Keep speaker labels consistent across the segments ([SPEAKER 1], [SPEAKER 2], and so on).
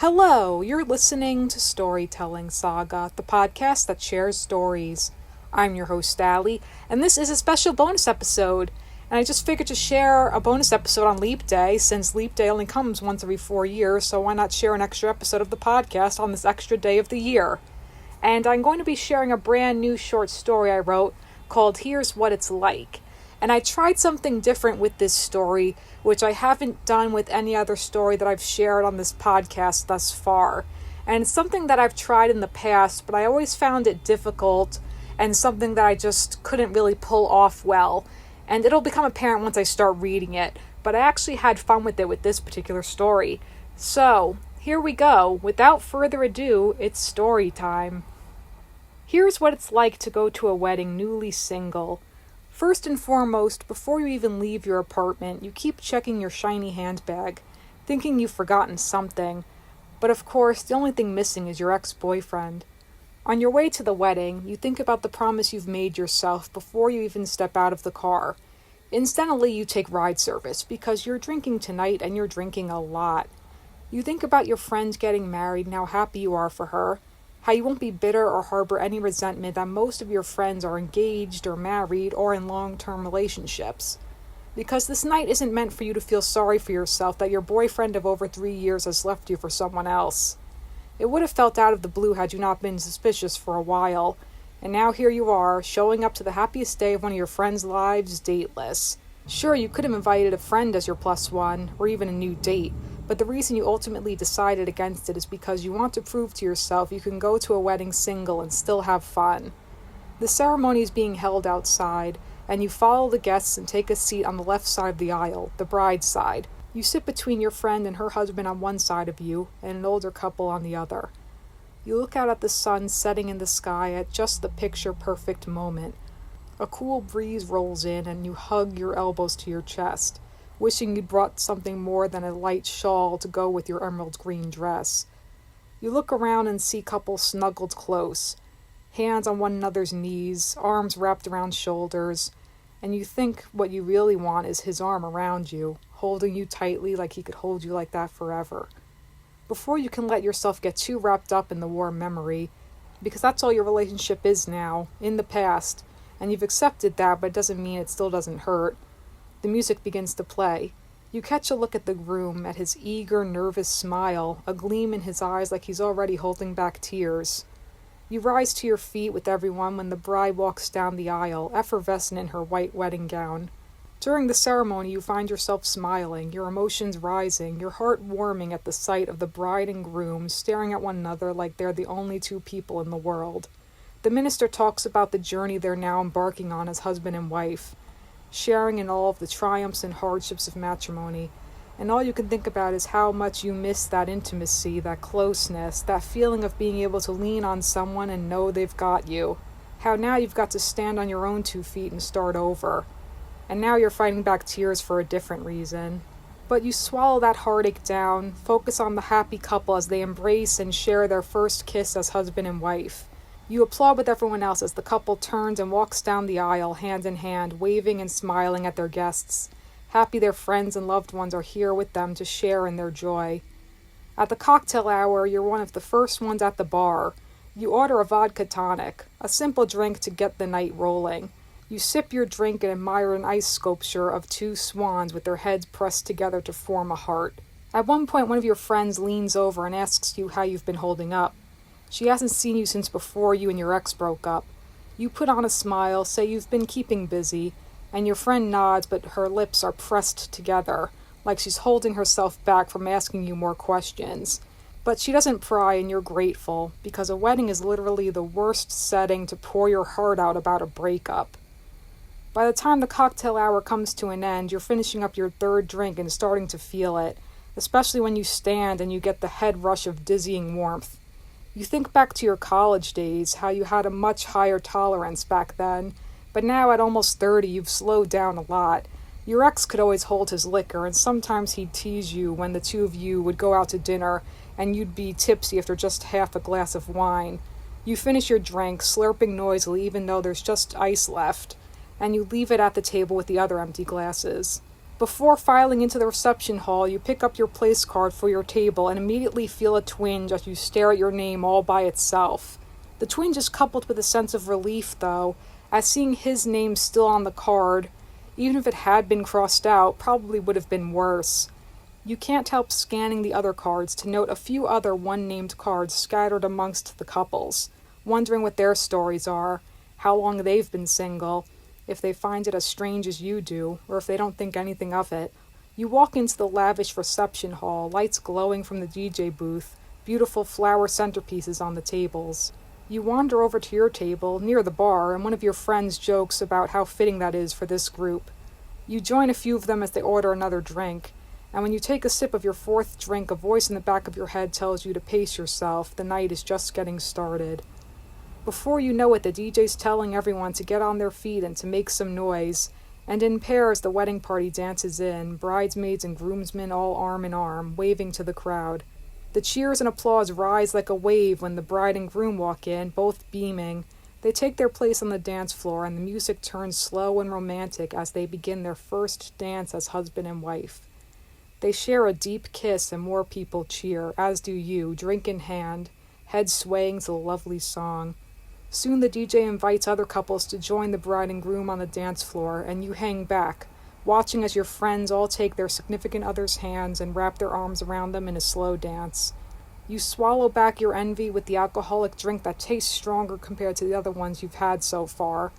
[SPEAKER 1] Hello, you're listening to Storytelling Saga, the podcast that shares stories. I'm your host, Allie, and this is a special bonus episode. And I just figured to share a bonus episode on Leap Day, since Leap Day only comes once every 4 years, so why not share an extra episode of the podcast on this extra day of the year? And I'm going to be sharing a brand new short story I wrote called Here's What It's Like. And I tried something different with this story, which I haven't done with any other story that I've shared on this podcast thus far. And it's something that I've tried in the past, but I always found it difficult and something that I just couldn't really pull off well. And it'll become apparent once I start reading it, but I actually had fun with it with this particular story. So, here we go. Without further ado, it's story time. Here's what it's like to go to a wedding newly single. First and foremost, before you even leave your apartment, you keep checking your shiny handbag, thinking you've forgotten something. But of course, the only thing missing is your ex-boyfriend. On your way to the wedding, you think about the promise you've made yourself before you even step out of the car. Instantly, you take ride service because you're drinking tonight and you're drinking a lot. You think about your friend getting married and how happy you are for her, how you won't be bitter or harbor any resentment that most of your friends are engaged or married or in long-term relationships. Because this night isn't meant for you to feel sorry for yourself that your boyfriend of over 3 years has left you for someone else. It would have felt out of the blue had you not been suspicious for a while, and now here you are, showing up to the happiest day of one of your friends' lives dateless. Sure, you could have invited a friend as your plus one, or even a new date, but the reason you ultimately decided against it is because you want to prove to yourself you can go to a wedding single and still have fun. The ceremony is being held outside, and you follow the guests and take a seat on the left side of the aisle, the bride's side. You sit between your friend and her husband on one side of you, and an older couple on the other. You look out at the sun setting in the sky at just the picture-perfect moment. A cool breeze rolls in, and you hug your elbows to your chest, wishing you'd brought something more than a light shawl to go with your emerald green dress. You look around and see couples snuggled close, hands on one another's knees, arms wrapped around shoulders, and you think what you really want is his arm around you, holding you tightly like he could hold you like that forever. Before you can let yourself get too wrapped up in the warm memory, because that's all your relationship is now, in the past, and you've accepted that, but it doesn't mean it still doesn't hurt. The music begins to play. You catch a look at the groom, at his eager, nervous smile, a gleam in his eyes like he's already holding back tears. You rise to your feet with everyone when the bride walks down the aisle, effervescent in her white wedding gown. During the ceremony, you find yourself smiling, your emotions rising, your heart warming at the sight of the bride and groom staring at one another like they're the only two people in the world. The minister talks about the journey they're now embarking on as husband and wife, sharing in all of the triumphs and hardships of matrimony, and all you can think about is how much you miss that intimacy, that closeness, that feeling of being able to lean on someone and know they've got you. How now you've got to stand on your own 2 feet and start over. And now you're fighting back tears for a different reason. But you swallow that heartache down, focus on the happy couple as they embrace and share their first kiss as husband and wife. You applaud with everyone else as the couple turns and walks down the aisle, hand in hand, waving and smiling at their guests, happy their friends and loved ones are here with them to share in their joy. At the cocktail hour, you're one of the first ones at the bar. You order a vodka tonic, a simple drink to get the night rolling. You sip your drink and admire an ice sculpture of 2 swans with their heads pressed together to form a heart. At one point, one of your friends leans over and asks you how you've been holding up. She hasn't seen you since before you and your ex broke up. You put on a smile, say you've been keeping busy, and your friend nods, but her lips are pressed together, like she's holding herself back from asking you more questions. But she doesn't pry, and you're grateful, because a wedding is literally the worst setting to pour your heart out about a breakup. By the time the cocktail hour comes to an end, you're finishing up your 3rd drink and starting to feel it, especially when you stand and you get the head rush of dizzying warmth. You think back to your college days, how you had a much higher tolerance back then, but now at almost 30 you've slowed down a lot. Your ex could always hold his liquor, and sometimes he'd tease you when the two of you would go out to dinner and you'd be tipsy after just half a glass of wine. You finish your drink, slurping noisily even though there's just ice left, and you leave it at the table with the other empty glasses. Before filing into the reception hall, you pick up your place card for your table and immediately feel a twinge as you stare at your name all by itself. The twinge is coupled with a sense of relief, though, as seeing his name still on the card, even if it had been crossed out, probably would have been worse. You can't help scanning the other cards to note a few other one-named cards scattered amongst the couples, wondering what their stories are, how long they've been single, if they find it as strange as you do, or if they don't think anything of it. You walk into the lavish reception hall, lights glowing from the DJ booth, beautiful flower centerpieces on the tables. You wander over to your table, near the bar, and one of your friends jokes about how fitting that is for this group. You join a few of them as they order another drink, and when you take a sip of your fourth drink, a voice in the back of your head tells you to pace yourself. The night is just getting started. Before you know it, the DJ's telling everyone to get on their feet and to make some noise, and in pairs the wedding party dances in, bridesmaids and groomsmen all arm in arm, waving to the crowd. The cheers and applause rise like a wave when the bride and groom walk in, both beaming. They take their place on the dance floor, and the music turns slow and romantic as they begin their first dance as husband and wife. They share a deep kiss and more people cheer, as do you, drink in hand, head swaying to the lovely song. Soon the DJ invites other couples to join the bride and groom on the dance floor, and you hang back, watching as your friends all take their significant other's hands and wrap their arms around them in a slow dance. You swallow back your envy with the alcoholic drink that tastes stronger compared to the other ones you've had so far.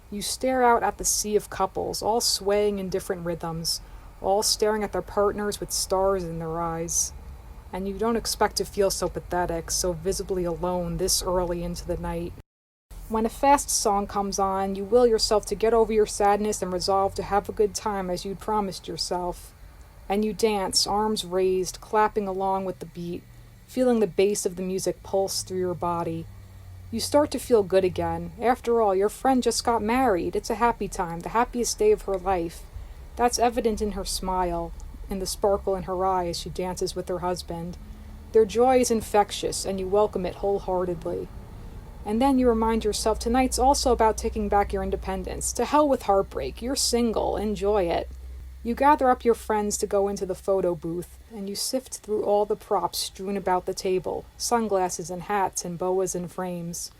[SPEAKER 1] You stare out at the sea of couples, all swaying in different rhythms, all staring at their partners with stars in their eyes. And you don't expect to feel so pathetic, so visibly alone this early into the night. When a fast song comes on, you will yourself to get over your sadness and resolve to have a good time as you'd promised yourself. And you dance, arms raised, clapping along with the beat, feeling the bass of the music pulse through your body. You start to feel good again. After all, your friend just got married. It's a happy time, the happiest day of her life. That's evident in her smile, in the sparkle in her eye as she dances with her husband. Their joy is infectious, and you welcome it wholeheartedly. And then you remind yourself tonight's also about taking back your independence. To hell with heartbreak. You're single. Enjoy it. You gather up your friends to go into the photo booth, and you sift through all the props strewn about the table, sunglasses and hats and boas and frames.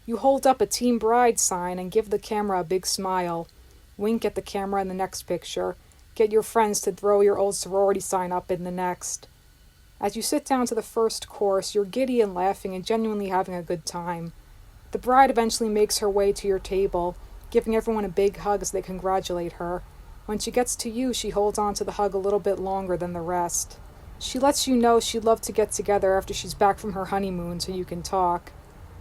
[SPEAKER 1] You hold up a Team Bride sign and give the camera a big smile. Wink at the camera in the next picture. Get your friends to throw your old sorority sign up in the next. As you sit down to the first course, you're giddy and laughing and genuinely having a good time. The bride eventually makes her way to your table, giving everyone a big hug as they congratulate her. When she gets to you, she holds on to the hug a little bit longer than the rest. She lets you know she'd love to get together after she's back from her honeymoon so you can talk.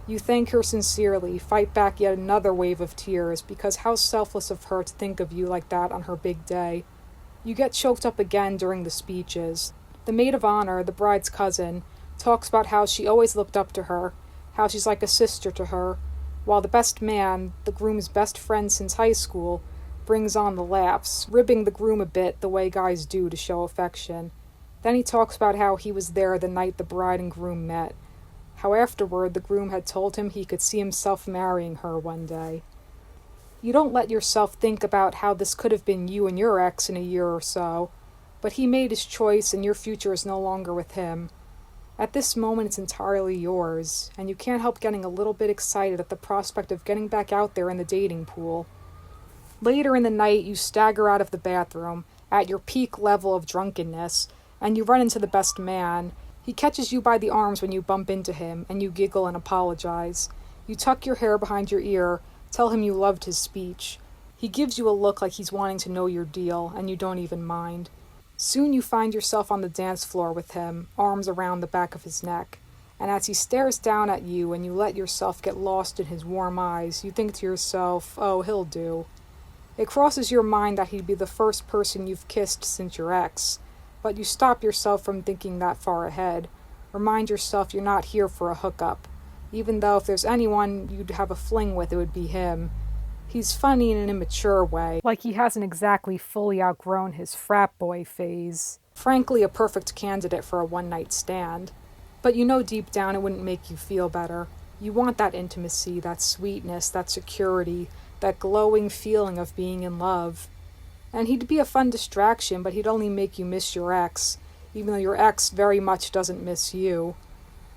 [SPEAKER 1] You thank her sincerely, fight back yet another wave of tears, because how selfless of her to think of you like that on her big day. You get choked up again during the speeches. The maid of honor, the bride's cousin, talks about how she always looked up to her, how she's like a sister to her, while the best man, the groom's best friend since high school, brings on the laughs, ribbing the groom a bit the way guys do to show affection. Then he talks about how he was there the night the bride and groom met, how afterward the groom had told him he could see himself marrying her one day. You don't let yourself think about how this could have been you and your ex in a year or so, but he made his choice and your future is no longer with him. At this moment it's entirely yours, and you can't help getting a little bit excited at the prospect of getting back out there in the dating pool. Later in the night you stagger out of the bathroom, at your peak level of drunkenness, and you run into the best man. He catches you by the arms when you bump into him, and you giggle and apologize. You tuck your hair behind your ear, tell him you loved his speech. He gives you a look like he's wanting to know your deal, and you don't even mind. Soon you find yourself on the dance floor with him, arms around the back of his neck, and as he stares down at you and you let yourself get lost in his warm eyes, you think to yourself, oh, he'll do. It crosses your mind that he'd be the first person you've kissed since your ex, but you stop yourself from thinking that far ahead. Remind yourself you're not here for a hookup, even though if there's anyone you'd have a fling with, it would be him. He's funny in an immature way, like he hasn't exactly fully outgrown his frat boy phase. Frankly, a perfect candidate for a one-night stand. But you know deep down it wouldn't make you feel better. You want that intimacy, that sweetness, that security, that glowing feeling of being in love. And he'd be a fun distraction, but he'd only make you miss your ex, even though your ex very much doesn't miss you.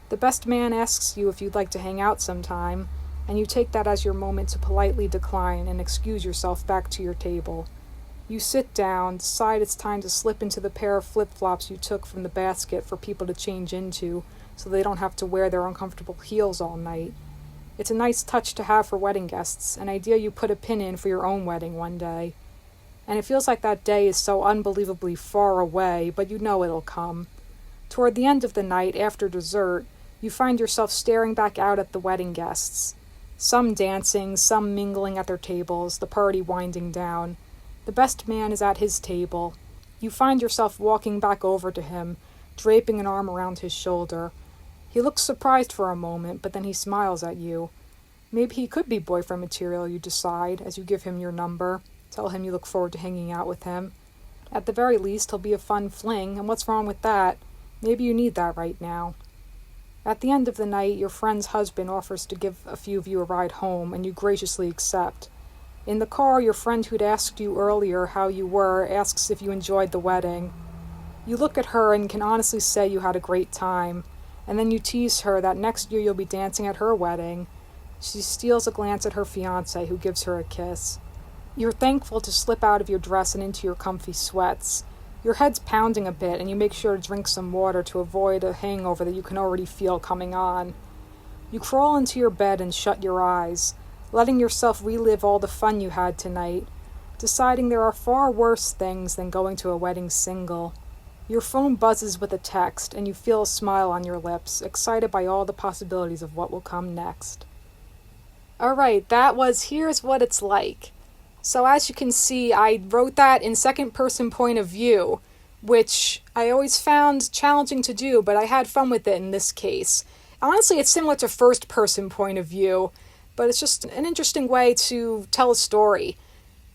[SPEAKER 1] The best man asks you if you'd like to hang out sometime, and you take that as your moment to politely decline and excuse yourself back to your table. You sit down, decide it's time to slip into the pair of flip-flops you took from the basket for people to change into, so they don't have to wear their uncomfortable heels all night. It's a nice touch to have for wedding guests, an idea you put a pin in for your own wedding one day. And it feels like that day is so unbelievably far away, but you know it'll come. Toward the end of the night, after dessert, you find yourself staring back out at the wedding guests. Some dancing, some mingling at their tables, the party winding down. The best man is at his table. You find yourself walking back over to him, draping an arm around his shoulder. He looks surprised for a moment, but then he smiles at you. Maybe he could be boyfriend material, you decide, as you give him your number. Tell him you look forward to hanging out with him. At the very least, he'll be a fun fling, and what's wrong with that? Maybe you need that right now. At the end of the night, your friend's husband offers to give a few of you a ride home, and you graciously accept. In the car, your friend who'd asked you earlier how you were asks if you enjoyed the wedding. You look at her and can honestly say you had a great time, and then you tease her that next year you'll be dancing at her wedding. She steals a glance at her fiancé, who gives her a kiss. You're thankful to slip out of your dress and into your comfy sweats. Your head's pounding a bit, and you make sure to drink some water to avoid a hangover that you can already feel coming on. You crawl into your bed and shut your eyes, letting yourself relive all the fun you had tonight, deciding there are far worse things than going to a wedding single. Your phone buzzes with a text, and you feel a smile on your lips, excited by all the possibilities of what will come next. Alright, that was Here's What It's Like. So as you can see, I wrote that in second-person point of view, which I always found challenging to do, but I had fun with it in this case. Honestly, it's similar to first-person point of view, but it's just an interesting way to tell a story.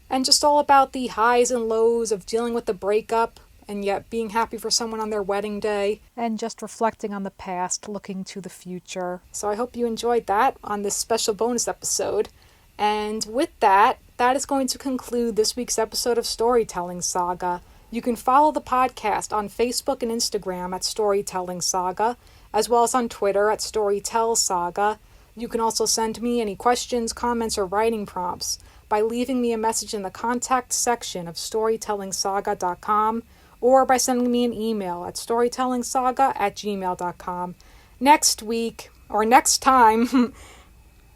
[SPEAKER 1] And just all about the highs and lows of dealing with the breakup, and yet being happy for someone on their wedding day, and just reflecting on the past, looking to the future. So I hope you enjoyed that on this special bonus episode. And with that is going to conclude this week's episode of Storytelling Saga. You can follow the podcast on Facebook and Instagram at Storytelling Saga, as well as on Twitter at Storytell Saga. You can also send me any questions, comments, or writing prompts by leaving me a message in the contact section of storytellingsaga.com or by sending me an email at storytellingsaga@gmail.com. Next week, or next time,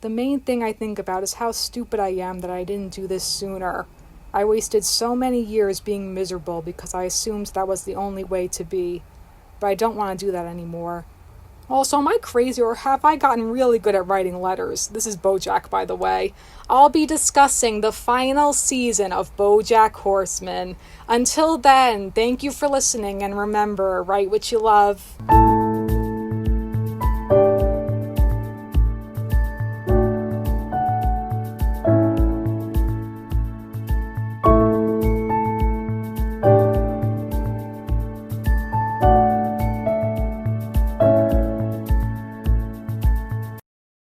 [SPEAKER 1] the main thing I think about is how stupid I am that I didn't do this sooner. I wasted so many years being miserable because I assumed that was the only way to be. But I don't want to do that anymore. Also, am I crazy or have I gotten really good at writing letters? This is BoJack, by the way. I'll be discussing the final season of BoJack Horseman. Until then, thank you for listening, and remember, write what you love.